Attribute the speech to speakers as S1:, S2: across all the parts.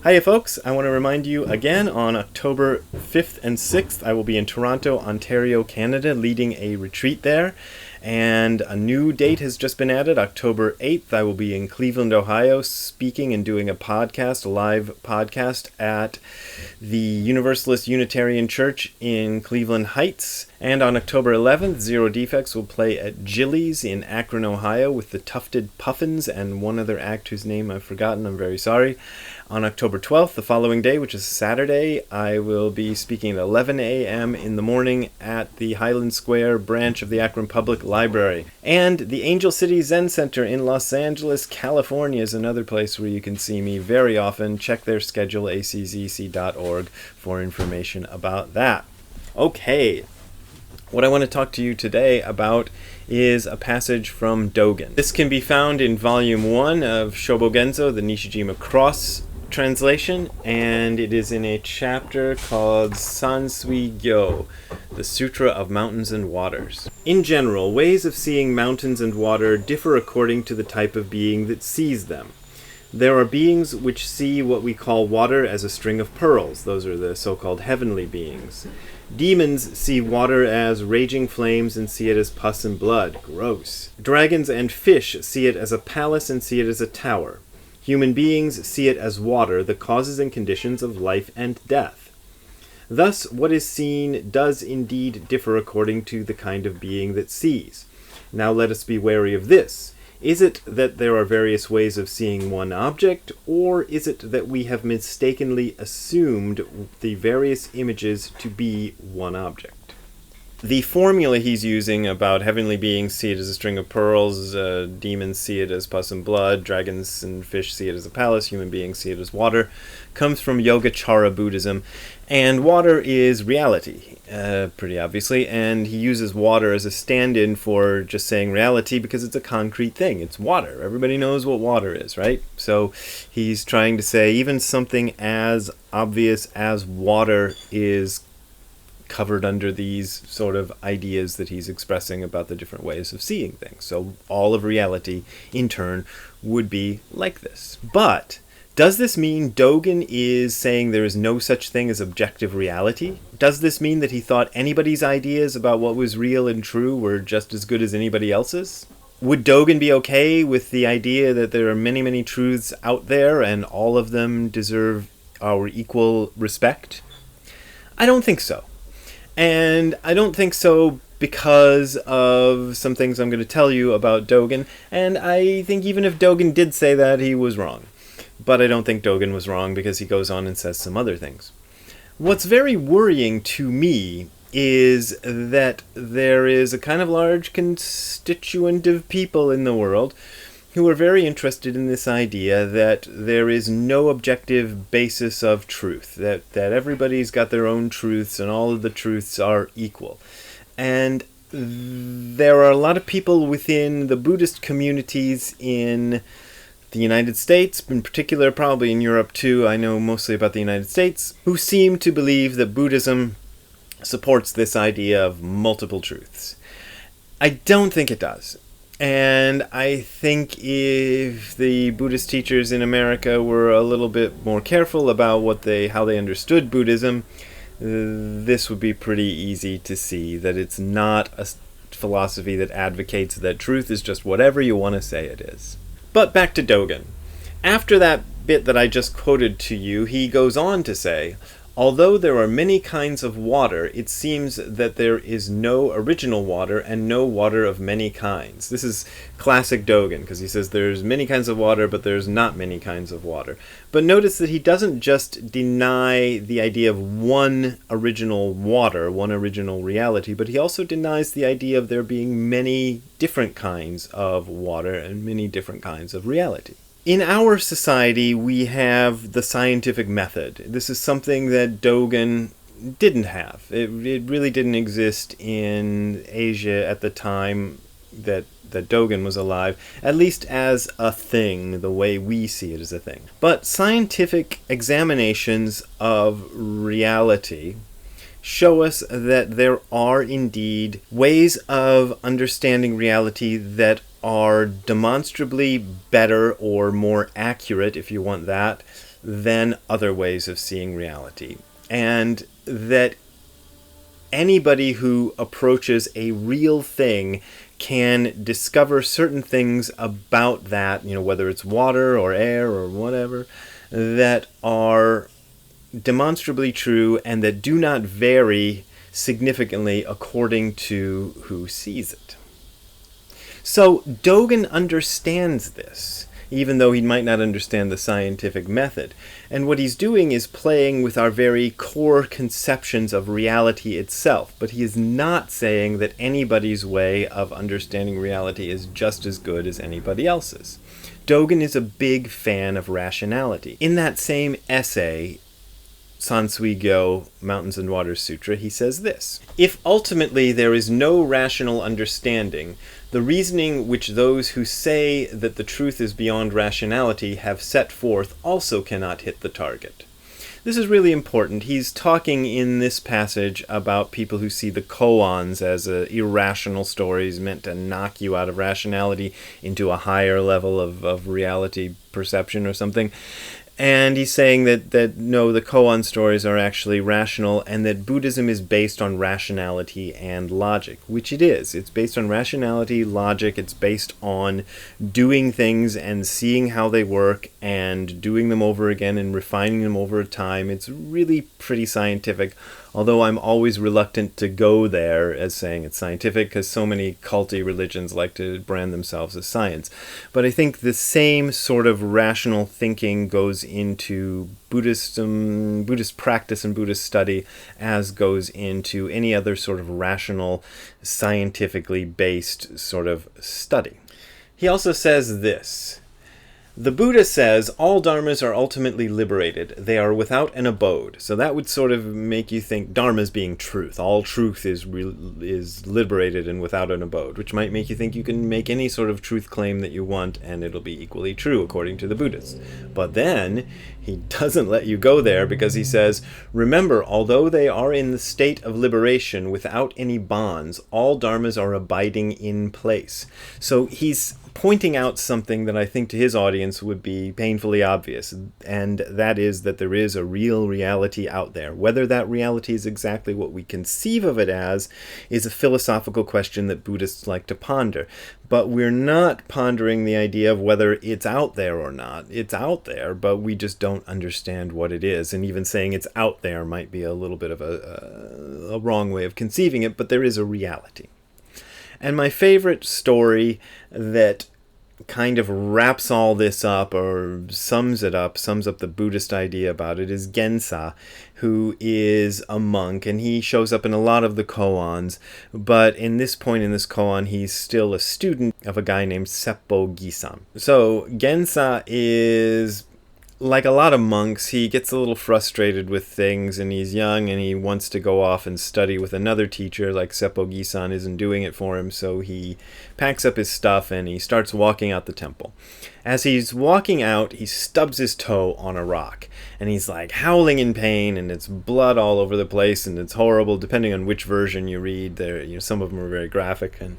S1: Hiya folks, I want to remind you again on October 5th and 6th I will be in Toronto, Ontario, Canada leading a retreat there, and a new date has just been added. October 8th I will be in Cleveland, Ohio speaking and doing a live podcast at the Universalist Unitarian Church in Cleveland Heights. And on October 11th, Zero Defects will play at Gillies in Akron, Ohio with the Tufted Puffins and one other act whose name I've forgotten, I'm very sorry. On October 12th, the following day, which is Saturday, I will be speaking at 11 a.m. in the morning at the Highland Square branch of the Akron Public Library. And the Angel City Zen Center in Los Angeles, California is another place where you can see me very often. Check their schedule, aczc.org, for information about that. Okay, what I want to talk to you today about is a passage from Dogen. This can be found in Volume 1 of Shobogenzo, the Nishijima Cross translation, and it is in a chapter called Sansui Gyo, the Sutra of Mountains and Waters. In general, ways of seeing mountains and water differ according to the type of being that sees them. There are beings which see what we call water as a string of pearls. Those are the so-called heavenly beings. Demons see water as raging flames and see it as pus and blood. Gross. Dragons and fish see it as a palace and see it as a tower. Human beings see it as water, the causes and conditions of life and death. Thus, what is seen does indeed differ according to the kind of being that sees. Now let us be wary of this. Is it that there are various ways of seeing one object, or is it that we have mistakenly assumed the various images to be one object? The formula he's using about heavenly beings see it as a string of pearls, demons see it as pus and blood, dragons and fish see it as a palace, human beings see it as water, comes from Yogacara Buddhism. And water is reality, pretty obviously, and he uses water as a stand-in for just saying reality because it's a concrete thing. It's water. Everybody knows what water is, right? So he's trying to say even something as obvious as water is covered under these sort of ideas that he's expressing about the different ways of seeing things. So all of reality, in turn, would be like this. But does this mean Dogen is saying there is no such thing as objective reality? Does this mean that he thought anybody's ideas about what was real and true were just as good as anybody else's? Would Dogen be okay with the idea that there are many, many truths out there and all of them deserve our equal respect? I don't think so. And I don't think so because of some things I'm going to tell you about Dogen, and I think even if Dogen did say that, he was wrong. But I don't think Dogen was wrong because he goes on and says some other things. What's very worrying to me is that there is a kind of large constituent of people in the world who are very interested in this idea that there is no objective basis of truth, that everybody's got their own truths and all of the truths are equal. And there are a lot of people within the Buddhist communities in the United States, in particular probably in Europe too, I know mostly about the United States, who seem to believe that Buddhism supports this idea of multiple truths. I don't think it does. And I think if the Buddhist teachers in America were a little bit more careful about how they understood Buddhism, this would be pretty easy to see that it's not a philosophy that advocates that truth is just whatever you want to say it is. But back to Dogen. After that bit that I just quoted to you, he goes on to say, although there are many kinds of water, it seems that there is no original water and no water of many kinds. This is classic Dogen, because he says there's many kinds of water, but there's not many kinds of water. But notice that he doesn't just deny the idea of one original water, one original reality, but he also denies the idea of there being many different kinds of water and many different kinds of reality. In our society, we have the scientific method. This is something that Dogen didn't have. It really didn't exist in Asia at the time that Dogen was alive, at least as a thing, the way we see it as a thing. But scientific examinations of reality show us that there are indeed ways of understanding reality that are demonstrably better or more accurate, if you want that, than other ways of seeing reality. And that anybody who approaches a real thing can discover certain things about that, whether it's water or air or whatever, that are demonstrably true and that do not vary significantly according to who sees it. So Dogen understands this, even though he might not understand the scientific method. And what he's doing is playing with our very core conceptions of reality itself. But he is not saying that anybody's way of understanding reality is just as good as anybody else's. Dogen is a big fan of rationality. In that same essay, Sansui Gyo, Mountains and Waters Sutra, he says this: "If ultimately there is no rational understanding, the reasoning which those who say that the truth is beyond rationality have set forth also cannot hit the target." This is really important. He's talking in this passage about people who see the koans as irrational stories meant to knock you out of rationality into a higher level of reality perception or something. And he's saying that no, the koan stories are actually rational, and that Buddhism is based on rationality and logic, which it is. It's based on rationality, logic. It's based on doing things and seeing how they work and doing them over again and refining them over time. It's really pretty scientific, although I'm always reluctant to go there as saying it's scientific because so many culty religions like to brand themselves as science. But I think the same sort of rational thinking goes into Buddhism, Buddhist practice and Buddhist study as goes into any other sort of rational, scientifically based sort of study. He also says this: "The Buddha says all dharmas are ultimately liberated. They are without an abode." So that would sort of make you think dharmas being truth. All truth is liberated and without an abode, which might make you think you can make any sort of truth claim that you want and it'll be equally true according to the Buddhists. But then he doesn't let you go there because he says, "Remember, although they are in the state of liberation without any bonds, all dharmas are abiding in place." So he's pointing out something that I think to his audience would be painfully obvious, and that is that there is a real reality out there. Whether that reality is exactly what we conceive of it as is a philosophical question that Buddhists like to ponder. But we're not pondering the idea of whether it's out there or not. It's out there, but we just don't understand what it is. And even saying it's out there might be a little bit of a wrong way of conceiving it, but there is a reality. And my favorite story that kind of wraps all this up or sums up the Buddhist idea about it is Gensa, who is a monk, and he shows up in a lot of the koans, but in this point in this koan, he's still a student of a guy named Seppo Gisan. So Gensa is like a lot of monks. He gets a little frustrated with things, and he's young, and he wants to go off and study with another teacher, like Seppo Gisan isn't doing it for him, so he packs up his stuff and he starts walking out the temple. As he's walking out, he stubs his toe on a rock, and he's like howling in pain, and it's blood all over the place, and it's horrible, depending on which version you read. There, some of them are very graphic, and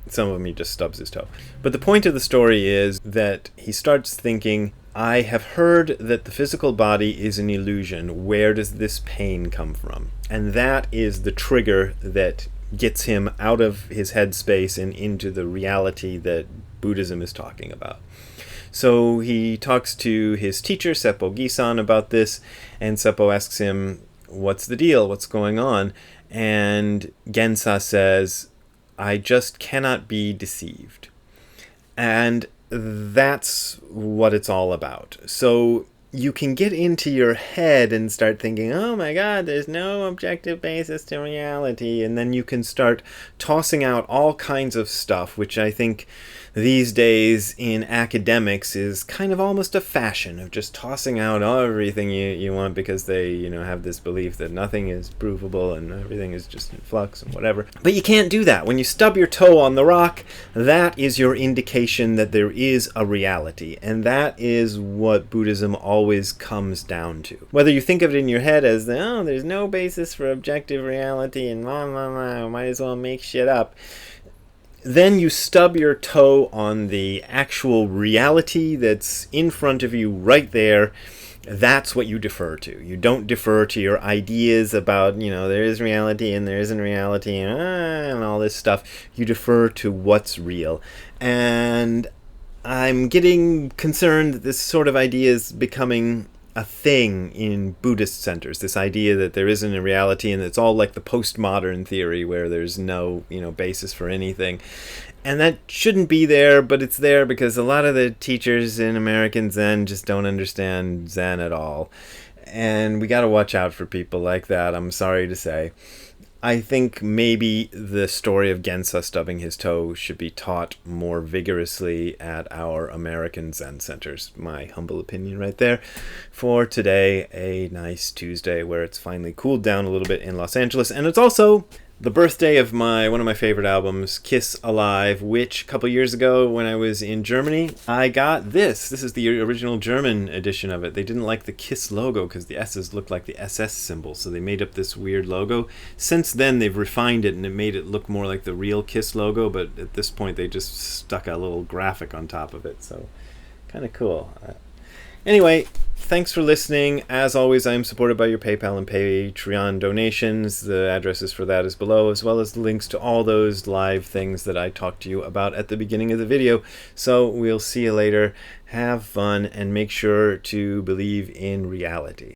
S1: some of them he just stubs his toe. But the point of the story is that he starts thinking, I have heard that the physical body is an illusion. Where does this pain come from? And that is the trigger that gets him out of his headspace and into the reality that Buddhism is talking about. So he talks to his teacher, Seppo Gisan, about this, and Seppo asks him, what's the deal? What's going on? And Gensa says, I just cannot be deceived. And that's what it's all about. So you can get into your head and start thinking, oh my God, there's no objective basis to reality. And then you can start tossing out all kinds of stuff, which I think these days in academics is kind of almost a fashion of just tossing out everything you want because they, have this belief that nothing is provable and everything is just in flux and whatever. But you can't do that. When you stub your toe on the rock, that is your indication that there is a reality. And that is what Buddhism always comes down to. Whether you think of it in your head as, there's no basis for objective reality and might as well make shit up. Then you stub your toe on the actual reality that's in front of you right there, That's what you defer to. You don't defer to your ideas about, there is reality and there isn't reality and all this stuff. You defer to what's real. And I'm getting concerned that this sort of idea is becoming a thing in Buddhist centers. This idea that there isn't a reality and it's all like the postmodern theory where there's no, basis for anything. And that shouldn't be there, but it's there because a lot of the teachers in American Zen just don't understand Zen at all. And we got to watch out for people like that, I'm sorry to say. I think maybe the story of Gensa stubbing his toe should be taught more vigorously at our American Zen centers. My humble opinion right there. For today, a nice Tuesday where it's finally cooled down a little bit in Los Angeles. And it's also the birthday of one of my favorite albums, Kiss Alive, which a couple years ago when I was in Germany, I got this. This is the original German edition of it. They didn't like the Kiss logo because the S's looked like the SS symbol, so they made up this weird logo. Since then, they've refined it and it made it look more like the real Kiss logo, but at this point, they just stuck a little graphic on top of it, so kind of cool. Anyway, thanks for listening. As always, I am supported by your PayPal and Patreon donations. The addresses for that is below, as well as the links to all those live things that I talked to you about at the beginning of the video. So we'll see you later. Have fun and make sure to believe in reality.